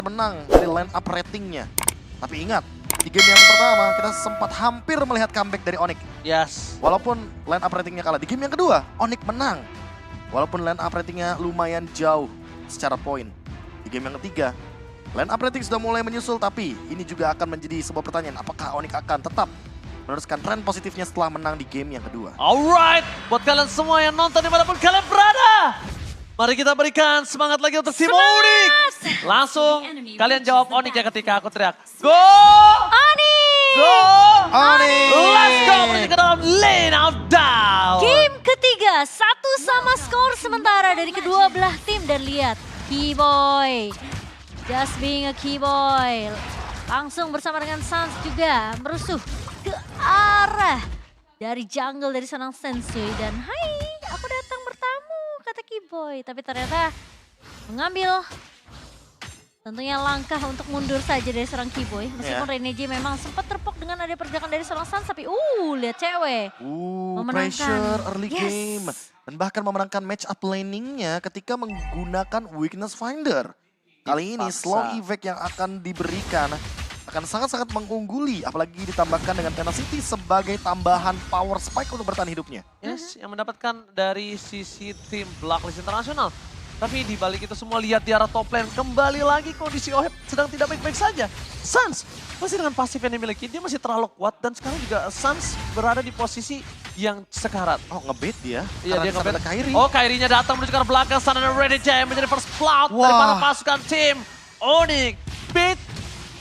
menang dari line up ratingnya. Tapi ingat, di game yang pertama kita sempat hampir melihat comeback dari Onyx. Yes. Walaupun line up ratingnya kalah. Di game yang kedua, Onyx menang. Walaupun line up ratingnya lumayan jauh secara poin. Di game yang ketiga, line up rating sudah mulai menyusul, tapi ini juga akan menjadi sebuah pertanyaan. Apakah Onyx akan tetap meneruskan tren positifnya setelah menang di game yang kedua? Alright, buat kalian semua yang nonton dimanapun kalian berada, mari kita berikan semangat lagi untuk tim Onyx. Langsung kalian jawab Onyx ya ketika aku teriak. Go! Onyx! Go! Onyx! Let's go menuju ke dalam lane of down. Game ketiga, 1-1 skor sementara dari kedua belah tim. Dan lihat, Keyboy. Just being a Keyboy. Langsung bersama dengan Sans juga merusuh ke arah dari jungle dari seorang Sensui. Dan hai, aku datang bertamu, kata Keyboy. Tapi ternyata mengambil tentunya langkah untuk mundur saja dari seorang Keyboy. Meskipun Renege memang sempat terpok dengan ada pergerakan dari seorang Sans. Tapi lihat cewek. Memenangkan. Pressure early Yes. game. Dan bahkan memenangkan match up laningnya ketika menggunakan weakness finder. Kali ini Dipaksa. slow effect yang akan diberikan akan sangat-sangat mengungguli. Apalagi ditambahkan dengan tenacity sebagai tambahan power spike untuk bertahan hidupnya. Yes, yang mendapatkan dari sisi tim Blacklist Internasional. Tapi di balik itu semua lihat di arah top lane, kembali lagi kondisi Oheb sedang tidak baik-baik saja. Sans masih dengan pasif yang dimiliki, dia masih terlalu kuat dan sekarang juga Sans berada di posisi yang sekarat. Oh, ngebait dia. Iya, Karena dia di sana ngebait. ada Kairi. Oh, Kairinya datang menuju ke arah belakang sana dan Renege yang menjadi first blood dari para pasukan tim Onyx. Beat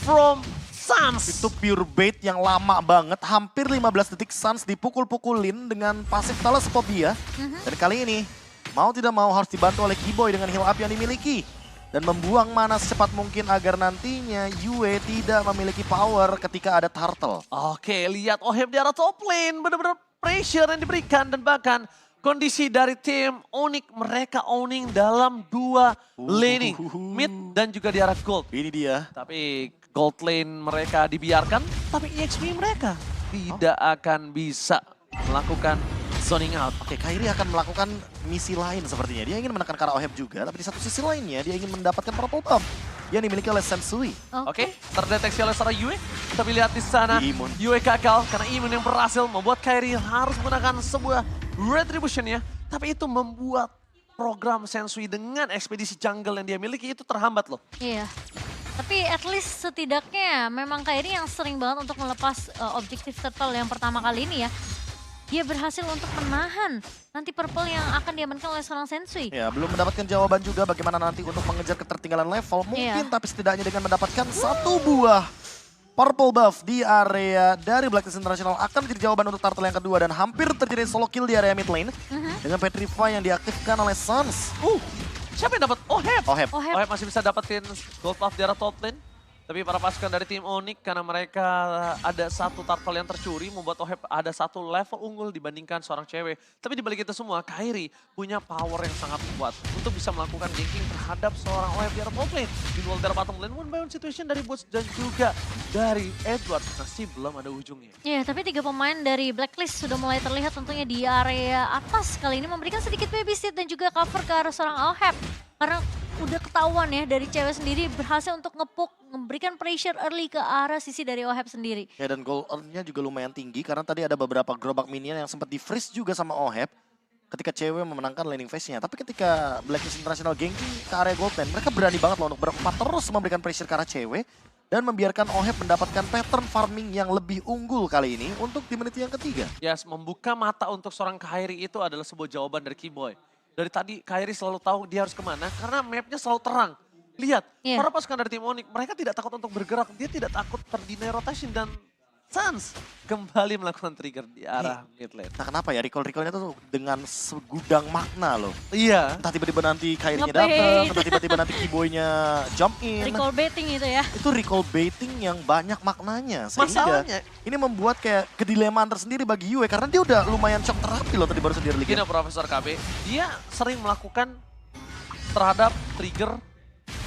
from Sans. Itu pure bait yang lama banget. Hampir 15 detik Sans dipukul-pukulin dengan pasif Thalasphobia. Dan kali ini, mau tidak mau harus dibantu oleh Keyboy dengan heal up yang dimiliki. Dan membuang mana secepat mungkin agar nantinya Yue tidak memiliki power ketika ada Turtle. Oke, lihat Oheb di arah top lane. Benar-benar pressure yang diberikan dan bahkan kondisi dari tim Onyx. Mereka owning dalam dua laning. Mid dan juga di arah gold. Ini dia. Tapi gold lane mereka dibiarkan. Tapi EXP mereka tidak akan bisa melakukan zoning out. Oke, Kairi akan melakukan misi lain sepertinya. Dia ingin menekan Kara Oheb juga, tapi di satu sisi lainnya dia ingin mendapatkan purple buff yang dimiliki oleh Sensui. Oke, terdeteksi oleh seorang Yue. Tapi lihat di sana, Imun. Yue gagal karena Imun yang berhasil membuat Kairi harus menggunakan sebuah retribution-nya. Tapi itu membuat program Sensui dengan ekspedisi jungle yang dia miliki itu terhambat loh. Iya. Tapi at least setidaknya memang Kairi yang sering banget untuk melepas objektif turtle yang pertama kali ini ya. Dia berhasil untuk menahan nanti purple yang akan diamankan oleh seorang Sensui. Ya, belum mendapatkan jawaban juga bagaimana nanti untuk mengejar ketertinggalan level. Mungkin, tapi setidaknya dengan mendapatkan satu buah purple buff di area dari Blacklist International akan menjadi jawaban untuk turtle yang kedua. Dan hampir terjadi solo kill di area mid lane dengan Petrify yang diaktifkan oleh Sans. Siapa yang dapat? Oheb. Oheb. Oheb masih bisa dapetin gold buff di arah top lane. Tapi para pasukan dari tim Onyx karena mereka ada satu turtle yang tercuri membuat Oheb ada satu level unggul dibandingkan seorang cewek. Tapi di balik itu semua Kairi punya power yang sangat kuat untuk bisa melakukan ganking terhadap seorang Oheb di arah top lane. Di dual dari bottom lane, one by one situation dari Boots dan juga dari Edward masih belum ada ujungnya. Iya, tapi 3 pemain dari Blacklist sudah mulai terlihat tentunya di area atas kali ini memberikan sedikit babysit dan juga cover ke arah seorang Oheb. Karena udah ketahuan ya dari cewek sendiri berhasil untuk ngepuk, memberikan pressure early ke arah sisi dari Oheb sendiri. Ya, dan goal earn-nya juga lumayan tinggi karena tadi ada beberapa gerobak minion yang sempat di-freeze juga sama Oheb ketika cewek memenangkan laning phase-nya. Tapi ketika Blacklist International ganking ke area gold lane, mereka berani banget loh untuk berempat terus memberikan pressure ke arah cewek dan membiarkan Oheb mendapatkan pattern farming yang lebih unggul kali ini untuk di menit yang ketiga. Yes, membuka mata untuk seorang Kairi itu adalah sebuah jawaban dari Keyboy. Dari tadi Kairi selalu tahu dia harus kemana karena mapnya selalu terang. Lihat, para pasukan dari tim Onyx, mereka tidak takut untuk bergerak. Dia tidak takut terdinai rotation dan Sans kembali melakukan trigger di arah mid lane. Nah, kenapa ya recall-recallnya tuh dengan segudang makna loh. Iya. Entah tiba-tiba nanti Kairinya Ngebait. datang, entah tiba-tiba nanti Keyboy-nya jump in. Recall baiting itu ya. Itu recall baiting yang banyak maknanya. Sehingga Masalahnya, ini membuat kayak kedilemaan tersendiri bagi Yue karena dia udah lumayan shock terapi loh tadi baru saja di gini game. Profesor KB, dia sering melakukan terhadap trigger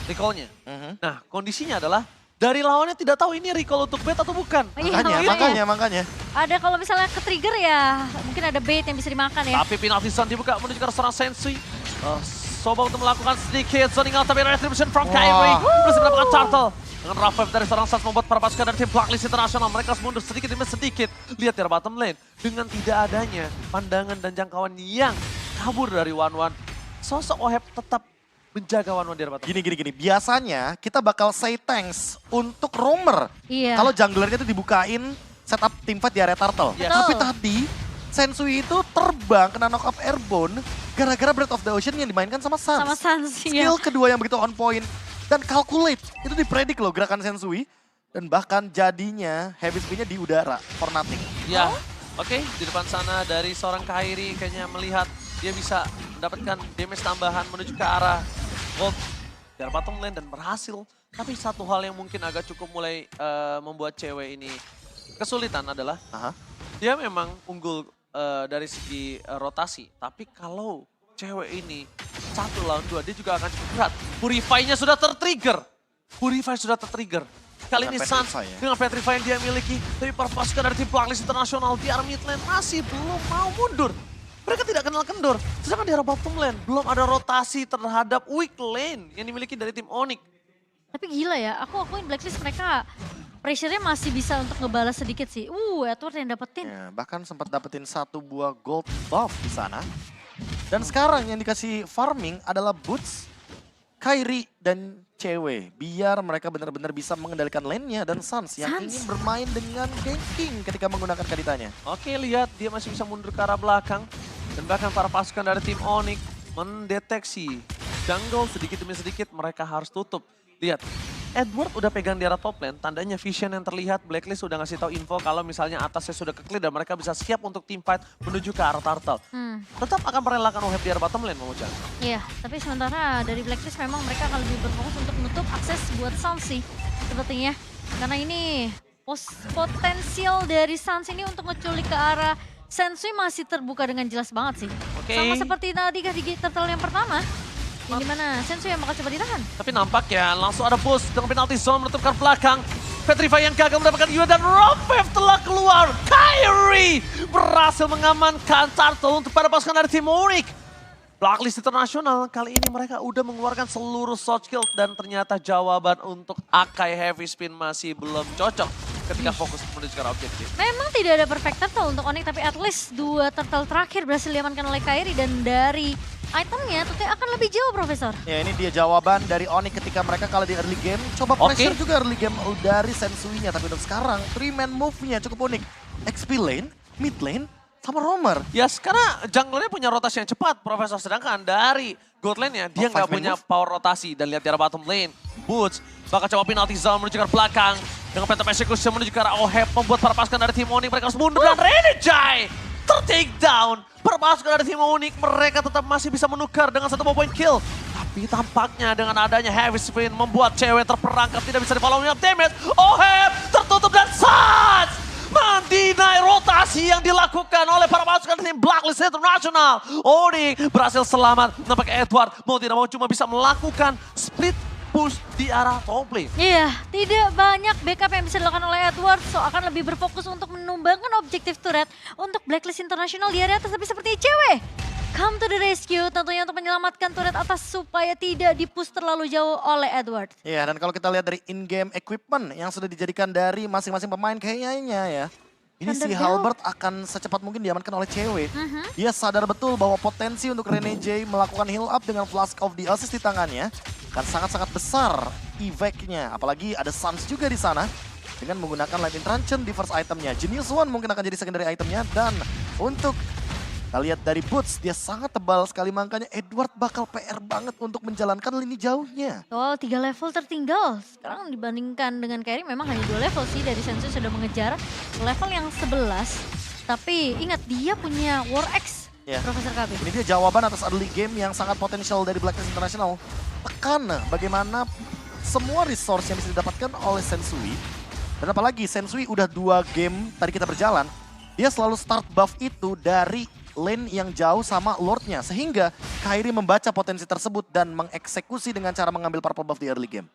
recall-nya. Nah, kondisinya adalah dari lawannya tidak tahu ini recall untuk bait atau bukan. Makanya. Ada kalau misalnya ke trigger ya mungkin ada bait yang bisa dimakan ya. Tapi penalti Sun dibuka menuju ke arah seorang Sensui. mencoba untuk melakukan sedikit zoning out, tapi retribution from Kyrie masih mendapatkan turtle. Dengan rough wave dari seorang Suns membuat para pasukan dari tim Blacklist International mereka harus mundur sedikit demi sedikit. Lihat di bottom lane, dengan tidak adanya pandangan dan jangkauan yang kabur dari One, sosok Oheb tetap menjaga One di bottom. Gini. Biasanya kita bakal say thanks untuk roamer. Iya. Kalau junglernya itu dibukain setup teamfight di area turtle. Yes. Tapi Betul. tadi Sensui itu terbang kena knock up airborne gara-gara Breath of the Ocean yang dimainkan sama Suns. Sama Suns, iya. Skill kedua yang begitu on point dan calculate. Itu dipredik loh gerakan Sensui. Dan bahkan jadinya heavy spin-nya di udara for nothing. Ya, oke. Di depan sana dari seorang Kyrie kayaknya melihat dia bisa mendapatkan damage tambahan menuju ke arah Gold dari bottom lane dan berhasil. Tapi satu hal yang mungkin agak cukup mulai membuat cewek ini kesulitan adalah Aha. dia memang unggul dari segi rotasi. Tapi kalau cewek ini 1 lawan 2 dia juga akan cukup berat. Purify-nya sudah tertrigger. Kali ini Dengan Suns Petrify ya. dengan Petrify yang dia miliki. Tapi para pasukan dari tim Blacklist International di arah mid lane masih belum mau mundur. Mereka tidak kenal kendor. Sedangkan di arah bottom lane belum ada rotasi terhadap weak lane yang dimiliki dari tim Onyx. Tapi gila ya, aku akuin Blacklist mereka pressure-nya masih bisa untuk ngebalas sedikit sih. Edward yang dapetin. Ya, bahkan sempat dapetin 1 buah gold buff di sana. Dan sekarang yang dikasih farming adalah Boots, Kyrie, dan cewek. Biar mereka benar-benar bisa mengendalikan lane-nya dan Suns yang Suns. ingin bermain dengan ganking ketika menggunakan kaditanya. Oke, lihat dia masih bisa mundur ke arah belakang. Dan bahkan para pasukan dari tim Onyx mendeteksi jungle sedikit demi sedikit mereka harus tutup. Lihat, Edward udah pegang di arah top lane, tandanya vision yang terlihat, Blacklist udah ngasih tahu info kalau misalnya atasnya sudah ke-clear dan mereka bisa siap untuk team fight menuju ke arah turtle. Tetap akan merelakan Oheb di arah bottom lane, Momocha. Iya, tapi sementara dari Blacklist memang mereka akan lebih berfokus untuk menutup akses buat Suns sih sepertinya. Karena ini potensial dari Suns ini untuk ngeculik ke arah Sensui masih terbuka dengan jelas banget sih. Oke. Sama seperti tadi di turtle yang pertama. Yang dimana Sensui yang bakal coba ditahan. Tapi nampak ya, langsung ada boost dengan penalty zone menutupkan belakang. Petrify yang gagal mendapatkan Yuna dan Ropev telah keluar. Kyrie berhasil mengamankan turtle untuk para pasukan dari tim Onyx. Blacklist International kali ini mereka udah mengeluarkan seluruh shot skill dan ternyata jawaban untuk Akai Heavy Spin masih belum cocok ketika fokus menuju ke arah objektif. Memang tidak ada perfect turtle untuk Onyx, tapi at least 2 turtle terakhir berhasil diamankan oleh Kyrie dan dari itemnya tentunya akan lebih jauh, Profesor. Ya, ini dia jawaban dari Onyx ketika mereka kalah di early game. Coba pressure juga early game dari Sensui-nya, tapi untuk sekarang 3-man move-nya cukup unik. XP lane, mid lane, sama roamer. Ya, karena junglernya punya rotasi yang cepat, Profesor. Sedangkan dari gold lane-nya, dia nggak 5-man punya move. power rotasi. Dan lihat di arah bottom lane, Boots bakal coba penalty zone menuju ke arah belakang. Dengan Phantom Execution menuju ke arah Oheb, membuat para pasukan dari tim Onyx mereka harus mundur. Dan Renejai ter-take down. Para pasukan dari tim Onyx mereka tetap masih bisa menukar dengan 1 point kill. Tapi tampaknya dengan adanya heavy spin membuat cewek terperangkap, tidak bisa di-follow up damage. Oheb tertutup dan Suns mendinai rotasi yang dilakukan oleh para pasukan tim Blacklist International. Onyx berhasil selamat. Nampaknya Edward mau tidak mau cuma bisa melakukan split push di arah top lane. Iya, tidak banyak backup yang bisa dilakukan oleh Edward, so akan lebih berfokus untuk menumbangkan objektif turret untuk Blacklist International di area atas, tapi seperti cewek. Come to the rescue tentunya untuk menyelamatkan turret atas supaya tidak dipush terlalu jauh oleh Edward. Ya, dan kalau kita lihat dari in-game equipment yang sudah dijadikan dari masing-masing pemain kayaknya ya. Ini si Thunderbelt. Halbert akan secepat mungkin diamankan oleh cewek. Dia sadar betul bahwa potensi untuk Renejai melakukan heal up dengan Flask of the Assist di tangannya akan sangat-sangat besar evac-nya. Apalagi ada Suns juga di sana dengan menggunakan Lightning Truncheon di first itemnya. Genius One mungkin akan jadi secondary itemnya. Dan untuk kita lihat dari Boots, dia sangat tebal sekali, makanya Edward bakal PR banget untuk menjalankan lini jauhnya. Oh, 3 level tertinggal. Sekarang dibandingkan dengan Kyrie memang hanya 2 level sih, dari Sensui sudah mengejar level yang 11. Tapi ingat dia punya War X, Ya. Profesor KB. Ini dia jawaban atas early game yang sangat potensial dari Blacklist International. Tekan bagaimana semua resource yang bisa didapatkan oleh Sensui. Dan apalagi Sensui udah 2 game tadi kita berjalan, dia selalu start buff itu dari lane yang jauh sama Lordnya. Sehingga Kyrie membaca potensi tersebut dan mengeksekusi dengan cara mengambil purple buff di early game.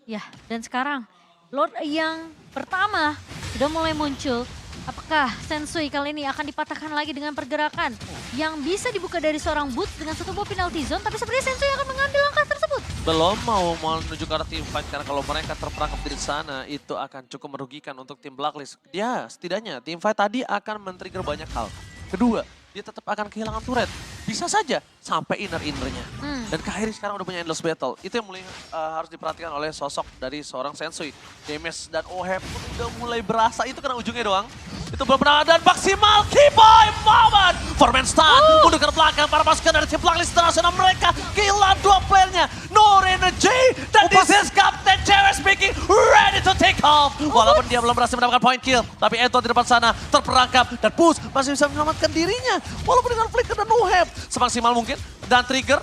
Ya, dan sekarang Lord yang pertama sudah mulai muncul. Apakah Sensui kali ini akan dipatahkan lagi dengan pergerakan yang bisa dibuka dari seorang Boots dengan satu buah penalty zone, tapi sebenarnya Sensui akan mengambil langkah tersebut. Belum mau menuju ke arah team fight, karena kalau mereka terperangkap di sana itu akan cukup merugikan untuk tim Blacklist. Dia setidaknya team fight tadi akan men-trigger banyak hal. Kedua, dia tetap akan kehilangan turret. Bisa saja sampai inner-innernya. Dan Kairi sekarang udah punya endless battle. Itu yang mulai harus diperhatikan oleh sosok dari seorang Sensui. Demes dan Oheb pun udah mulai berasa, itu karena ujungnya doang. Itu belum pernah, dan maksimal Keyboy moment. Foreman stun, mundur ke belakang para pasukan dari tim Blacklist International. Mereka kehilangan dua playernya, No Energy dan this is Captain Cherry speaking, ready to take off. Walaupun dia belum berhasil mendapatkan point kill, tapi Edward di depan sana terperangkap dan Push masih bisa menyelamatkan dirinya. Walaupun dengan flicker dan Oheb semaksimal mungkin. Dan trigger,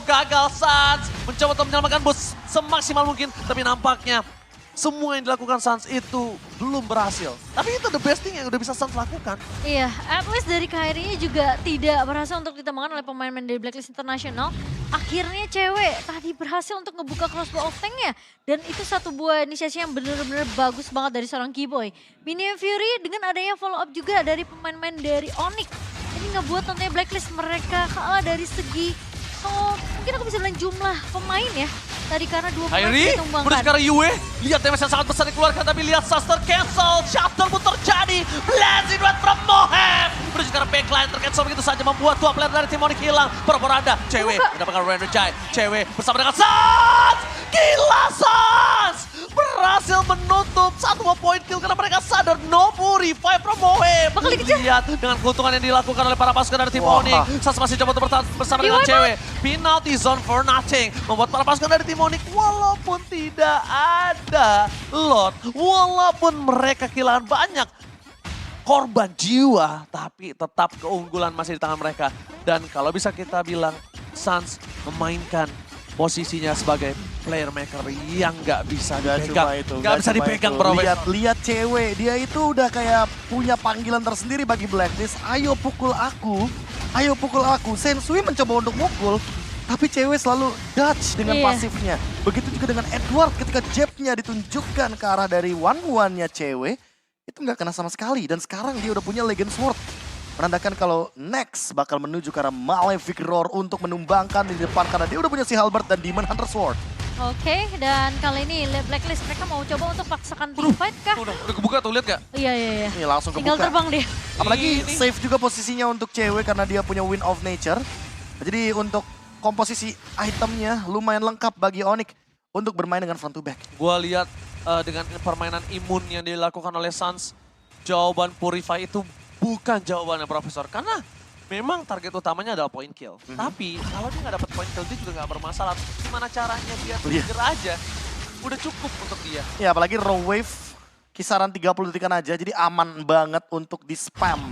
gagal Sans. Mencoba untuk menyelamatkan Boots semaksimal mungkin, tapi nampaknya semua yang dilakukan Sans itu belum berhasil. Tapi itu the best thing yang udah bisa Sans lakukan. Iya, at least dari Kairi juga tidak berhasil untuk ditembakkan oleh pemain-pemain dari Blacklist International. Akhirnya cewek tadi berhasil untuk ngebuka crossbow of tank-nya. Dan itu satu buah inisiasi yang benar-benar bagus banget dari seorang Keyboy. Minion Fury dengan adanya follow up juga dari pemain-pemain dari Onyx. Ini ngebuat tentunya Blacklist mereka kalah dari segi, mungkin aku bisa bilang jumlah pemain ya. Tadi karena dua pemain Kairi, ditumbangkan. udah sekarang Yue, lihat damage yang sangat besar dikeluarkan, tapi lihat Suster cancel, Shuttle pun terjadi, Blazing Red from Moheb. Udah sekarang backline tercancel begitu saja, membuat dua player dari tim Onyx hilang. Pura-pura cewek mendapatkan Render-Jai, cewek bersama dengan Sans. Gila Sans! Berhasil menutup satu point kill karena mereka sadar Nobu revive from Moheb. Bakal dikejar. Lihat dengan keuntungan yang dilakukan oleh para pasukan dari tim Onyx. Sans masih coba untuk bertahan bersama dengan cewek. Penalty zone for nothing. Membuat para pasukan dari tim Onyx walaupun tidak ada lot. Walaupun mereka kehilangan banyak korban jiwa. Tapi tetap keunggulan masih di tangan mereka. Dan kalau bisa kita bilang Sans memainkan posisinya sebagai player maker yang nggak bisa dipegang. Nggak bisa dipegang, bro. Lihat cewek, dia itu udah kayak punya panggilan tersendiri bagi Blacklist. Ayo pukul aku, ayo pukul aku. Sensui mencoba untuk mukul, tapi cewek selalu dodge dengan pasifnya. Begitu juga dengan Edward ketika jabnya ditunjukkan ke arah dari one-one-nya cewek. Itu nggak kena sama sekali, dan sekarang dia udah punya Legend Sword. Menandakan kalau next bakal menuju ke arah Malefic Roar untuk menumbangkan di depan karena dia udah punya si Halberd dan Demon Hunter Sword. Oke, dan kali ini Blacklist mereka mau coba untuk paksakan team fight kah? Udah kebuka tuh, lihat gak? Iya. Ini langsung Tinggal kebuka. terbang dia. Apalagi safe juga posisinya untuk cewek karena dia punya Wind of Nature. Jadi untuk komposisi itemnya lumayan lengkap bagi Onyx untuk bermain dengan front to back. Gua lihat dengan permainan imun yang dilakukan oleh Sans, jawaban Purify itu bukan jawabannya Profesor. Karena memang target utamanya adalah point kill. Tapi kalau dia nggak dapat point kill, dia juga nggak bermasalah. Gimana caranya dia trigger aja, udah cukup untuk dia. Ya apalagi raw wave kisaran 30 detikan aja, jadi aman banget untuk di-spam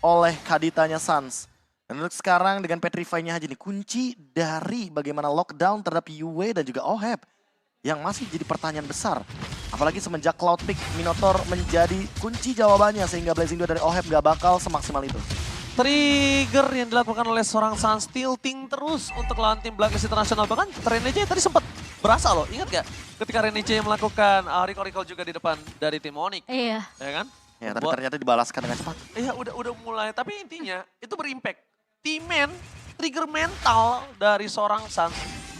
oleh Kaditanya Sans. Dan untuk sekarang dengan Petrify-nya aja nih, kunci dari bagaimana lockdown terhadap Yue dan juga Oheb yang masih jadi pertanyaan besar. Apalagi semenjak Cloud Peak, Minotaur menjadi kunci jawabannya sehingga Blazing 2 dari Oheb gak bakal semaksimal itu. Trigger yang dilakukan oleh seorang Sans, tilting terus untuk lawan tim Blacklist International. Bahkan Renege tadi sempat berasa loh, ingat gak? Ketika Renege melakukan recall juga di depan dari tim Onyx. Iya. Ya kan? Ya tapi ternyata dibalaskan dengan cepat. Iya udah mulai, tapi intinya itu berimpact. Teammate, trigger mental dari seorang Sans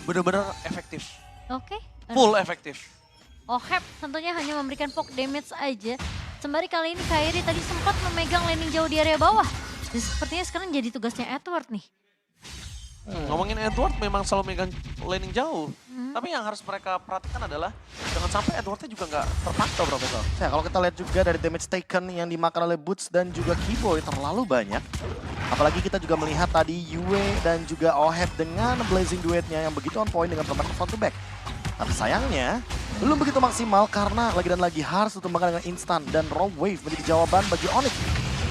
benar-benar efektif. Oke. Full efektif. Oheb tentunya hanya memberikan poke damage aja. Sembari kali ini Kairi tadi sempat memegang landing jauh di area bawah. Dan sepertinya sekarang jadi tugasnya Edward nih. Ngomongin Edward memang selalu megang landing jauh. Tapi yang harus mereka perhatikan adalah jangan sampai Edwardnya juga nggak terpantau, Profesor. Ya kalau kita lihat juga dari damage taken yang dimakan oleh Boots dan juga Keyboy terlalu banyak. Apalagi kita juga melihat tadi Yue dan juga Oheb dengan Blazing duetnya yang begitu on point dengan permainan front to back. Tapi sayangnya belum begitu maksimal karena lagi dan lagi harus ditumbangkan dengan instan dan raw wave menjadi jawaban bagi Onyx.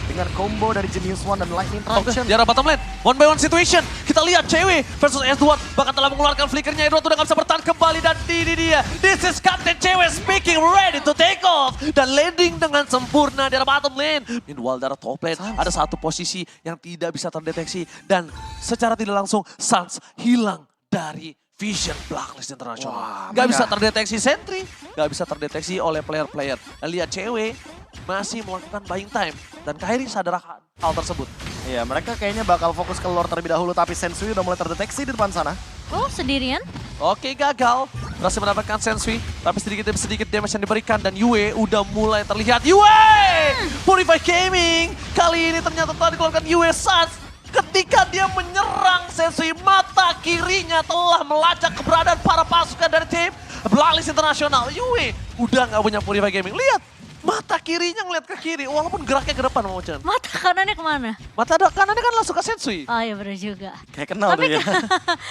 Dengan combo dari Genius One dan Lightning Traction. Di arah bottom lane, one by one situation. Kita lihat cewek versus Edward bahkan telah mengeluarkan flickernya. Edward udah gak bisa bertahan kembali dan ini dia. This is Captain Cewek speaking, ready to take off. Dan landing dengan sempurna di arah bottom lane. Meanwhile di arah top lane ada satu posisi yang tidak bisa terdeteksi. Dan secara tidak langsung Sans hilang dari Vision Blacklist International. Gak bisa terdeteksi sentry, gak bisa terdeteksi oleh player-player. Dan lihat cewek masih melakukan buying time. Dan Kairi sadar akan hal tersebut. Iya, mereka kayaknya bakal fokus ke lore terlebih dahulu, tapi Sensui udah mulai terdeteksi di depan sana. Oh, sendirian? Oke, gagal. Berhasil mendapatkan Sensui, tapi sedikit demi sedikit damage yang diberikan. Dan Yue udah mulai terlihat. Yue! Purify Gaming! Kali ini ternyata telah dikeluarkan Yue Sans. Ketika dia menyerang Sensui, mata kirinya telah melacak keberadaan para pasukan dari tim Blacklist International. Yue udah nggak punya Purify Gaming. Lihat, mata kirinya ngeliat ke kiri, walaupun geraknya ke depan, Mochen. Mata kanannya kemana? Mata kanannya kan langsung ke Sensui. Oh iya bener juga. Kayak kenal tuh ya.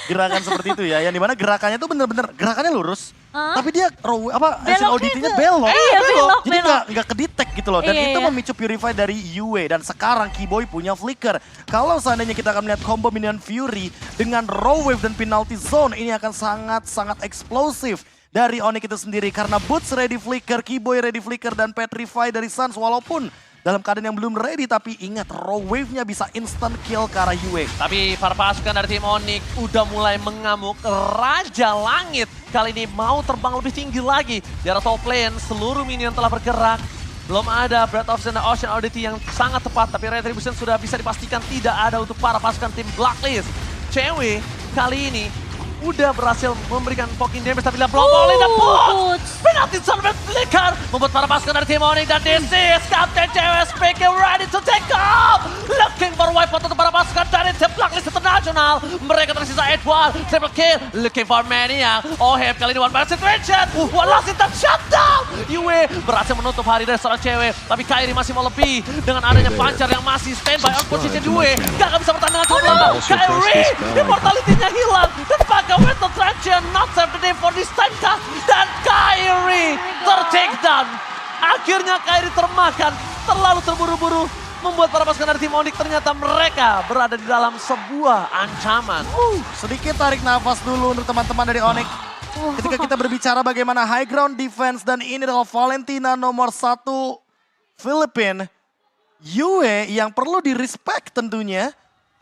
Gerakan seperti itu ya, yang dimana gerakannya tuh bener-bener, gerakannya lurus. Tapi dia action auditinya belok. Iya, belok. Jadi nggak kedetek gitu loh. Dan Iya, itu iya. memicu Purify dari Yue. Dan sekarang Keyboy punya flicker. Kalau seandainya kita akan melihat combo Minion Fury dengan Raw Wave dan Penalty Zone, ini akan sangat-sangat eksplosif dari Onyx itu sendiri. Karena Boots ready flicker, Keyboy ready flicker, dan Petrify dari Suns. Walaupun dalam keadaan yang belum ready, tapi ingat Raw Wave-nya bisa instant kill ke arah Yue. Tapi para pasukan dari tim Onyx udah mulai mengamuk. Raja Langit kali ini mau terbang lebih tinggi lagi. Di arah top lane, seluruh minion telah bergerak. Belum ada Breath of the Ocean Oddity yang sangat tepat, tapi Retribution sudah bisa dipastikan tidak ada untuk para pasukan tim Blacklist. Cewek kali ini udah berhasil memberikan poking damage, tapi lihat block oleh dan Boots. Penalti Sunbird flicker membuat para pasukan dari tim Onyx, dan this is Captain Cewek speaking ready to take off. Looking for wipe out untuk para pasukan dari tim Blacklist International. Mereka tersisa Edward, triple kill, looking for Mania. Oheb kali ini one man situation. One last in time shutdown. Yue berhasil menutup hari dari seorang Cewek, tapi Kairi masih mau lebih dengan adanya Pancar yang masih standby on position Yue. Gak bisa bertahan dengan cukup lama. Kairi, immortality-nya hilang dan pakai with the traction, not save the day for this time kah? Dan Kairi ter-take down. Akhirnya Kairi termakan, terlalu terburu-buru. Membuat para pasukan dari tim Onyx ternyata mereka berada di dalam sebuah ancaman. Sedikit tarik nafas dulu untuk teman-teman dari Onyx. Ketika kita berbicara bagaimana high ground defense, dan ini adalah Valentina nomor 1 Filipina. Yue yang perlu di-respect tentunya.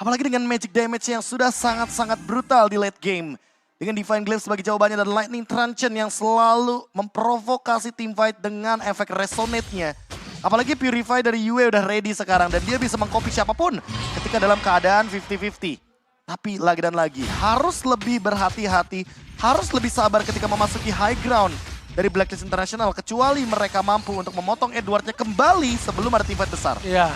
Apalagi dengan magic damage yang sudah sangat-sangat brutal di late game. Dengan Divine Glaive sebagai jawabannya dan Lightning Truncheon yang selalu memprovokasi teamfight dengan efek resonate-nya. Apalagi Purify dari Yue udah ready sekarang dan dia bisa mengcopy siapapun ketika dalam keadaan 50-50. Tapi lagi dan lagi harus lebih berhati-hati, harus lebih sabar ketika memasuki high ground dari Blacklist International. Kecuali mereka mampu untuk memotong Edwardnya kembali sebelum ada teamfight besar. Iya.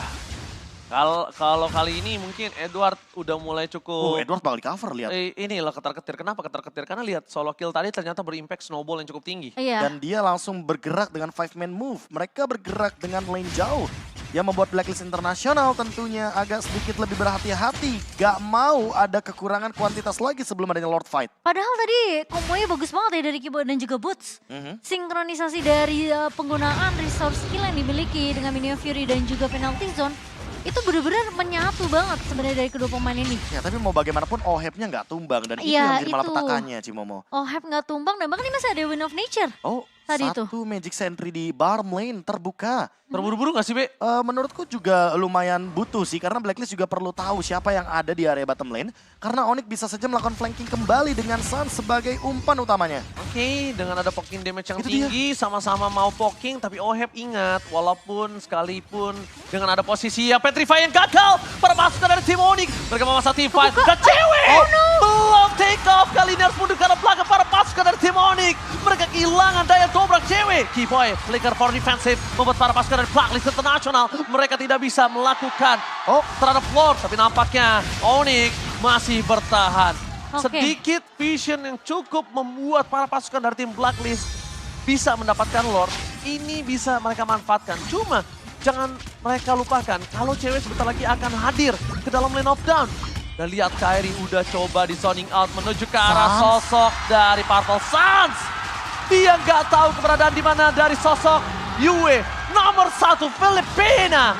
Kalau kali ini mungkin Edward udah mulai cukup... Edward bakal di cover, lihat. Inilah ketar-ketir. Kenapa ketar-ketir? Karena lihat solo kill tadi ternyata berimpact snowball yang cukup tinggi. Iya. Dan dia langsung bergerak dengan 5-man move. Mereka bergerak dengan lane jauh. Yang membuat Blacklist International tentunya agak sedikit lebih berhati-hati. Gak mau ada kekurangan kuantitas lagi sebelum adanya Lord Fight. Padahal tadi kombonya bagus banget ya dari Keyboard dan juga Boots. Sinkronisasi dari penggunaan resource skill yang dimiliki dengan Minion Fury dan juga Penalty Zone. Itu benar-benar menyatu banget sebenarnya dari kedua pemain ini. Ya tapi mau bagaimanapun Ohebnya nggak tumbang. Dan itu yang Iya, menjadi malapetakannya Cimomo. Oheb nggak tumbang dan bahkan ini masih ada Wind of Nature. Oh, Tadi satu Magic Sentry di Barm Lane terbuka. Terburu-buru gak sih, Be? Menurutku juga lumayan butuh sih, karena Blacklist juga perlu tahu siapa yang ada di area bottom lane. Karena Onyx bisa saja melakukan flanking kembali dengan Sun sebagai umpan utamanya. Oke, dengan ada poking damage yang Itu tinggi, sama-sama mau poking, tapi Oheb ingat, walaupun sekalipun dengan ada posisi yang Petrify yang gagal, para pasukan dari tim Onyx, mereka memaksa team fight, dan Cewek belum take off, kali ini harus mundur karena belakang para pasukan dari tim Onyx. Mereka kehilangan daya dobrak Cewek. Keyboy, flicker for defensive, membuat para pasukan dari Blacklist International, mereka tidak bisa melakukan terhadap Lord, tapi nampaknya Onyx masih bertahan. Sedikit vision yang cukup membuat para pasukan dari tim Blacklist bisa mendapatkan Lord. Ini bisa mereka manfaatkan. Cuma jangan mereka lupakan kalau Cewek sebentar lagi akan hadir ke dalam lane of down. Dan lihat Kairi udah coba di zoning out menuju ke arah sosok dari Purple Suns. Dia nggak tahu keberadaan di mana dari sosok Yue nomor 1 Filipina.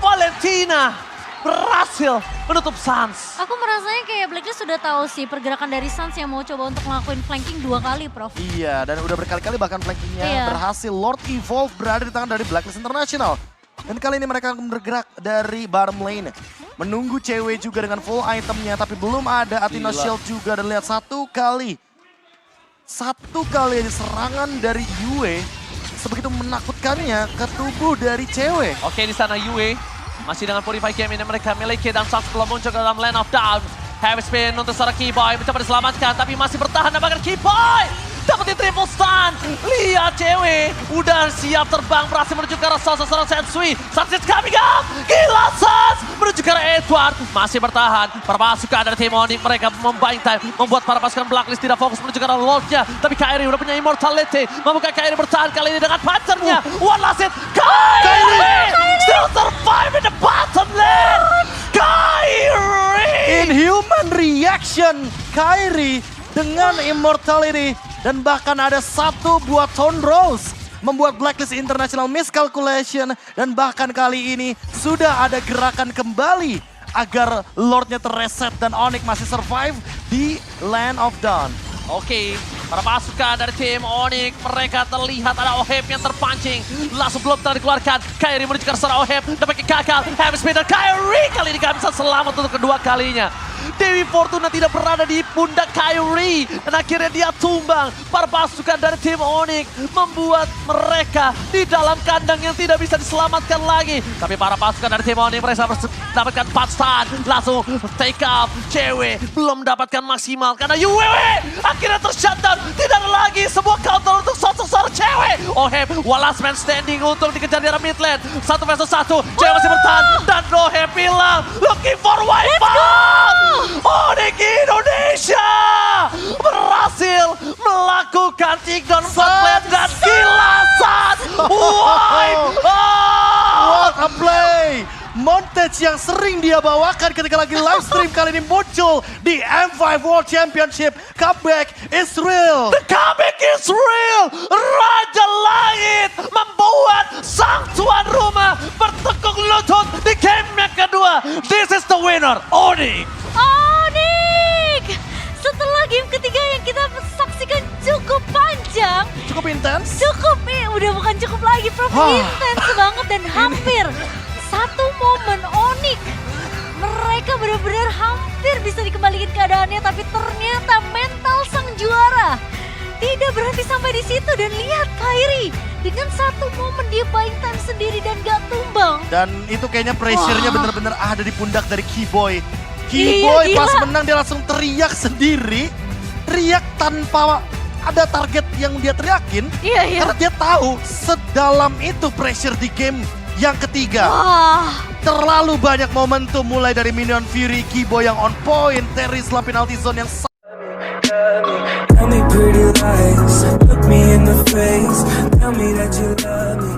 Valentina berhasil menutup Suns. Aku merasanya kayak Blacklist sudah tahu sih pergerakan dari Suns yang mau coba untuk ngelakuin flanking 2 kali, Prof. Iya, dan udah berkali-kali bahkan flankingnya berhasil. Lord Evolve berada di tangan dari Blacklist International. Dan kali ini mereka akan bergerak dari bottom lane. Menunggu Cewek juga dengan full itemnya, tapi belum ada Athena Shield juga. Dan lihat satu kali aja serangan dari Yue sebegitu menakutkannya ke tubuh dari cewek. Oke, di sana Yue masih dengan Purify game ini mereka miliki dan saat belum muncul ke dalam lane of down. Heavy spin untuk seorang Keyboy mencoba diselamatkan tapi masih bertahan dan bahkan Keyboy dapetin triple stun. Lihat cewek udah siap terbang berhasil menuju ke arah seorang Sensui. Sunset coming up. Gila Sans menuju ke arah Edward. Masih bertahan. Para pasukan dari tim Onyx mereka membuying time. Membuat para pasukan Blacklist tidak fokus menuju ke arah Lordnya. Tapi Kairi udah punya immortality. Mampukah Kairi bertahan kali ini dengan pacarnya. One last hit. Kairi still survive in the bottom lane. Kairi. Inhuman reaction Kairi dengan immortality. Dan bahkan ada satu buat Tone Rose. Membuat Blacklist International miscalculation. Dan bahkan kali ini sudah ada gerakan kembali. Agar Lordnya terreset dan Onyx masih survive di Land of Dawn. Oke, para pasukan dari tim Onyx, mereka terlihat ada Oheb yang terpancing. Langsung belum telah dikeluarkan. Kairi menuju ke arah Oheb, dapat gagal. Heavy spin dan Kairi kali ini gak bisa selamat untuk kedua kalinya. Dewi Fortuna tidak berada di pundak Kairi. Dan akhirnya dia tumbang. Para pasukan dari tim Onyx membuat mereka di dalam kandang yang tidak bisa diselamatkan lagi. Tapi para pasukan dari tim Onyx mereka mendapatkan 4 stun. Langsung take up. Cewek belum mendapatkan maksimal karena UWW akhirnya tershutdown. Tidak ada lagi sebuah counter untuk sosok cewek. Oheb, one last man standing untuk dikejar di arah mid lane. 1 versus 1. Cewek masih bertahan. Dan Oheb bilang, looking for wipeout. Onyx Indonesia berhasil melakukan takedown 4 lane dan kilasan wipeout. What a play! Montage yang sering dia bawakan ketika lagi live stream kali ini muncul di M5 World Championship. Comeback is real. The comeback is real. Raja Langit membuat sang tuan rumah bertekuk lutut di game yang kedua. This is the winner, Onyx. Onyx! Setelah game ketiga yang kita saksikan cukup panjang, Cukup intens. udah bukan cukup lagi, Prof. Intens banget dan hampir satu momen Onyx. Mereka benar-benar hampir bisa dikembalikan keadaannya, tapi ternyata mental sang juara tidak berhenti sampai di situ. Dan lihat Kairi dengan satu momen dia buying time sendiri dan gak tumbang. Dan itu kayaknya pressure-nya bener-bener ada di pundak dari Keyboy. Iya, Keyboy pas gila. menang dia langsung teriak sendiri. Teriak tanpa ada target yang dia teriakin. Iya. Karena dia tahu sedalam itu pressure di game yang ketiga. Wah. Terlalu banyak momentum mulai dari Minion Fury, Keyboy yang on point, Terry setelah penalty zone yang Tell me pretty lies, look me in the face, tell me that you love me.